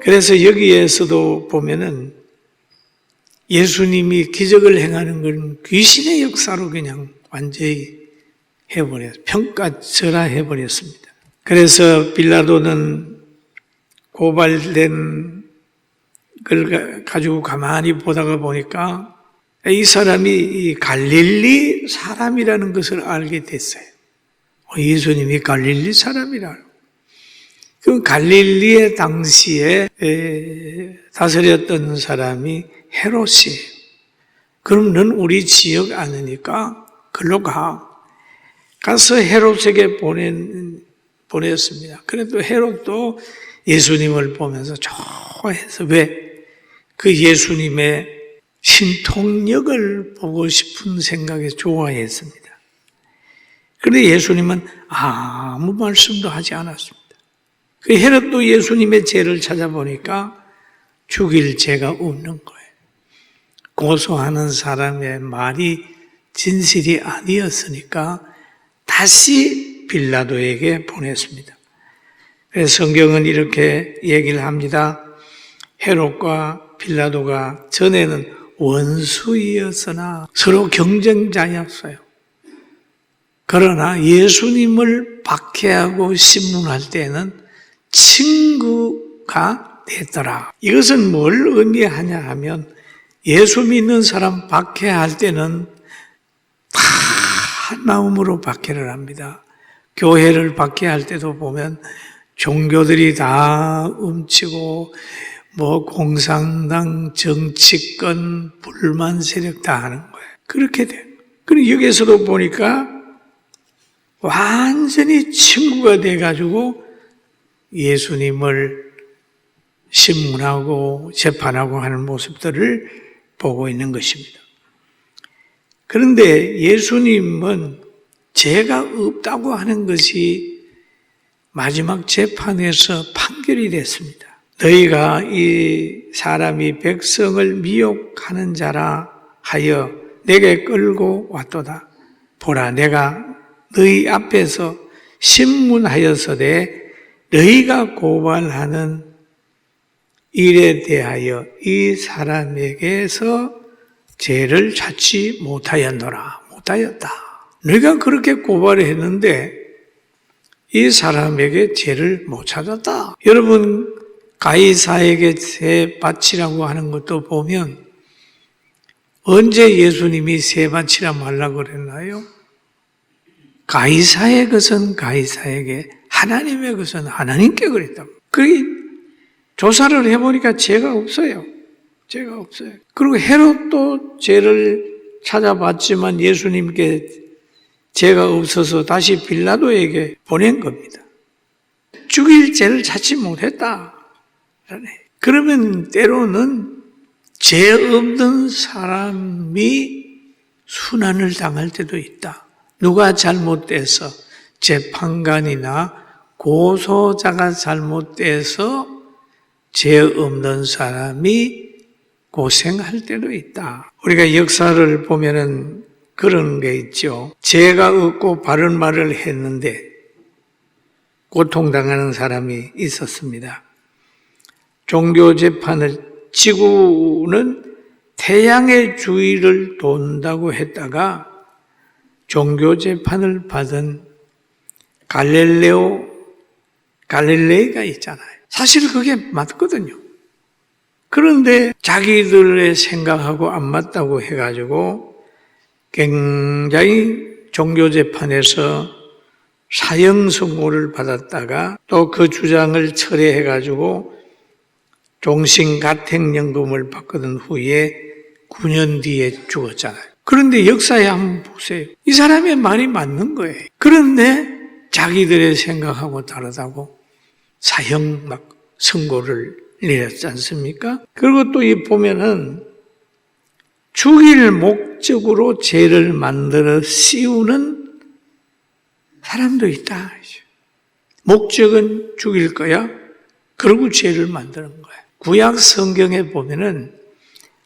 그래서 여기에서도 보면은 예수님이 기적을 행하는 건 귀신의 역사로 그냥 완전히 평가절하해버렸습니다. 그래서 빌라도는 고발된 걸 가지고 가만히 보다가 보니까 이 사람이 이 갈릴리 사람이라는 것을 알게 됐어요. 예수님이 갈릴리 사람이라고. 그 갈릴리의 당시에 다스렸던 사람이 헤롯이에요. 그럼 넌 우리 지역 아니니까 글로 가. 가서 헤롯에게 보냈습니다. 그래도 헤롯도 예수님을 보면서 좋아해서 왜? 그 예수님의 신통력을 보고 싶은 생각에 좋아했습니다. 그런데 예수님은 아무 말씀도 하지 않았습니다. 그 헤롯도 예수님의 죄를 찾아보니까 죽일 죄가 없는 거예요. 고소하는 사람의 말이 진실이 아니었으니까 다시 빌라도에게 보냈습니다. 그래서 성경은 이렇게 얘기를 합니다. 헤롯과 빌라도가 전에는 원수이었으나 서로 경쟁자였어요. 그러나 예수님을 박해하고 신문할 때는 친구가 됐더라. 이것은 뭘 의미하냐 하면 예수 믿는 사람 박해할 때는 다 한 마음으로 박해를 합니다. 교회를 박해할 때도 보면 종교들이 다 움치고 공산당, 정치권, 불만 세력 다 하는 거예요. 그렇게 돼요. 그리고 여기에서도 보니까 완전히 친구가 돼가지고 예수님을 신문하고 재판하고 하는 모습들을 보고 있는 것입니다. 그런데 예수님은 죄가 없다고 하는 것이 마지막 재판에서 판결이 됐습니다. 너희가 이 사람이 백성을 미혹하는 자라 하여 내게 끌고 왔도다. 보라, 내가 너희 앞에서 신문하였으되 너희가 고발하는 일에 대하여 이 사람에게서 죄를 찾지 못하였노라. 못하였다. 너희가 그렇게 고발을 했는데 이 사람에게 죄를 못 찾았다. 여러분, 가이사에게 세 바치라고 하는 것도 보면 언제 예수님이 세 바치라 말라고 그랬나요? 가이사의 것은 가이사에게, 하나님의 것은 하나님께 그랬다고. 조사를 해보니까 죄가 없어요. 죄가 없어요. 그리고 헤롯도 죄를 찾아봤지만 예수님께 죄가 없어서 다시 빌라도에게 보낸 겁니다. 죽일 죄를 찾지 못했다. 그러면 때로는 죄 없는 사람이 순환을 당할 때도 있다. 누가 잘못돼서 재판관이나 고소자가 잘못돼서 죄 없는 사람이 고생할 때도 있다. 우리가 역사를 보면은 그런 게 있죠. 죄가 없고 바른 말을 했는데 고통당하는 사람이 있었습니다. 종교 재판을, 지구는 태양의 주위를 돈다고 했다가 종교 재판을 받은 갈릴레이가 있잖아요. 사실 그게 맞거든요. 그런데 자기들의 생각하고 안 맞다고 해가지고 굉장히 종교 재판에서 사형 선고를 받았다가 또 그 주장을 철회해가지고 종신가택연금을 받거든 후에 9년 뒤에 죽었잖아요. 그런데 역사에 한번 보세요. 이 사람의 말이 맞는 거예요. 그런데 자기들의 생각하고 다르다고 사형 선고를 내렸지 않습니까? 그리고 또 보면은 죽일 목적으로 죄를 만들어 씌우는 사람도 있다. 목적은 죽일 거야. 그리고 죄를 만드는 거야. 구약 성경에 보면은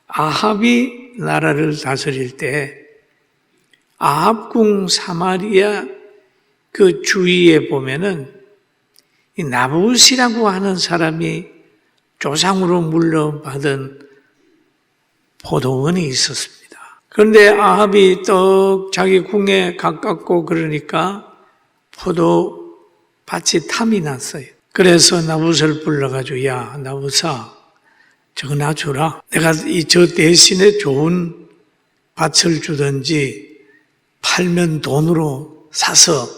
아합이 나라를 다스릴 때 아합궁 사마리아 그 주위에 보면은 이 나봇이라고 하는 사람이 조상으로 물려받은 포도원이 있었습니다. 그런데 아합이 떡 자기 궁에 가깝고 그러니까 포도밭이 탐이 났어요. 그래서 나봇을 불러가지고 야 나봇아 저거 나 주라. 내가 저 대신에 좋은 밭을 주든지 팔면 돈으로 사서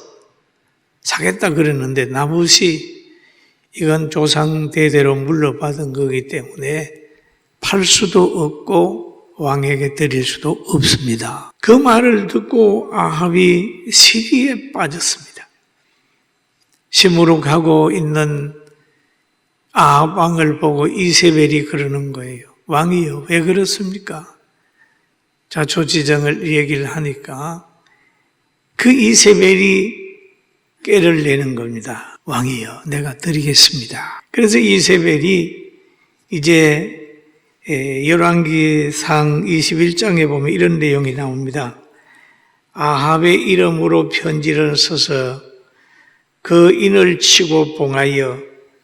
사겠다 그랬는데 나봇이 이건 조상 대대로 물려받은 거기 때문에 팔 수도 없고 왕에게 드릴 수도 없습니다. 그 말을 듣고 아합이 시기에 빠졌습니다. 시무룩하고 있는 아합 왕을 보고 이세벨이 그러는 거예요. 왕이요, 왜 그렇습니까? 자초지정을 얘기를 하니까 그 이세벨이 꾀를 내는 겁니다. 왕이요, 내가 드리겠습니다. 그래서 이세벨이 이제 열왕기상 21장에 보면 이런 내용이 나옵니다. 아합의 이름으로 편지를 써서 그 인을 치고 봉하여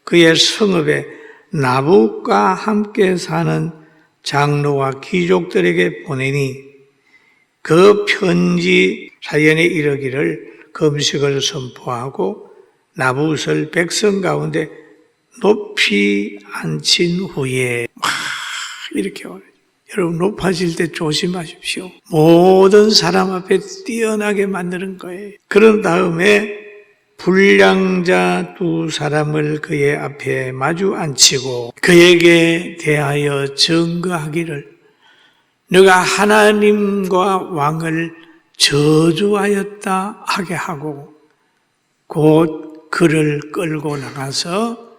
그의 성읍에 나봇과 함께 사는 장로와 귀족들에게 보내니 그 편지 사연에 이르기를 금식을 선포하고 나봇을 백성 가운데 높이 앉힌 후에 이렇게 말해요. 여러분 높아질 때 조심하십시오. 모든 사람 앞에 뛰어나게 만드는 거예요. 그런 다음에 불량자 두 사람을 그의 앞에 마주 앉히고 그에게 대하여 증거하기를 너가 하나님과 왕을 저주하였다 하게 하고 곧 그를 끌고 나가서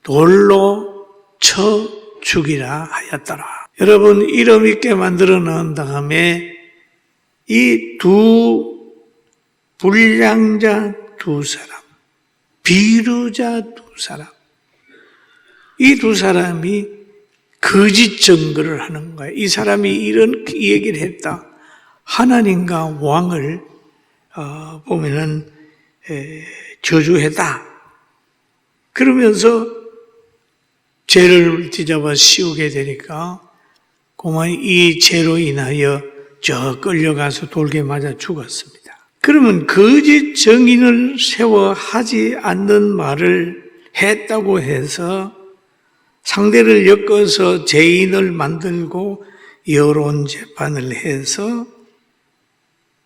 돌로 쳐 죽이라 하였더라. 여러분 이름 있게 만들어 놓은 다음에 이 두 불량자 두 사람, 비루자 두 사람, 이 두 사람이 거짓 증거를 하는 거예요. 이 사람이 이런 얘기를 했다. 하나님과 왕을 보면은 저주했다. 그러면서 죄를 뒤잡아 씌우게 되니까 그만 이 죄로 인하여 저 끌려가서 돌게 맞아 죽었습니다. 그러면 거짓 증인을 세워 하지 않는 말을 했다고 해서 상대를 엮어서 죄인을 만들고 여론 재판을 해서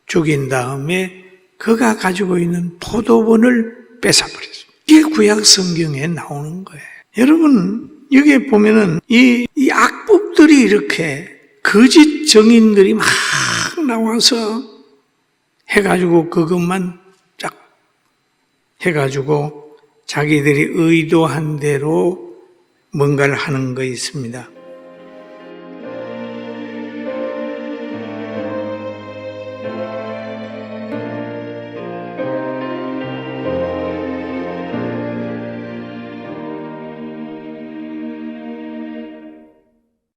죽인 다음에 그가 가지고 있는 포도원을 뺏어버렸습니다. 이게 구약 성경에 나오는 거예요. 여러분 여기에 보면은 이 악법들이 이렇게 거짓 증인들이 막 나와서 해가지고 그것만 쫙 해가지고 자기들이 의도한 대로 뭔가를 하는 거 있습니다.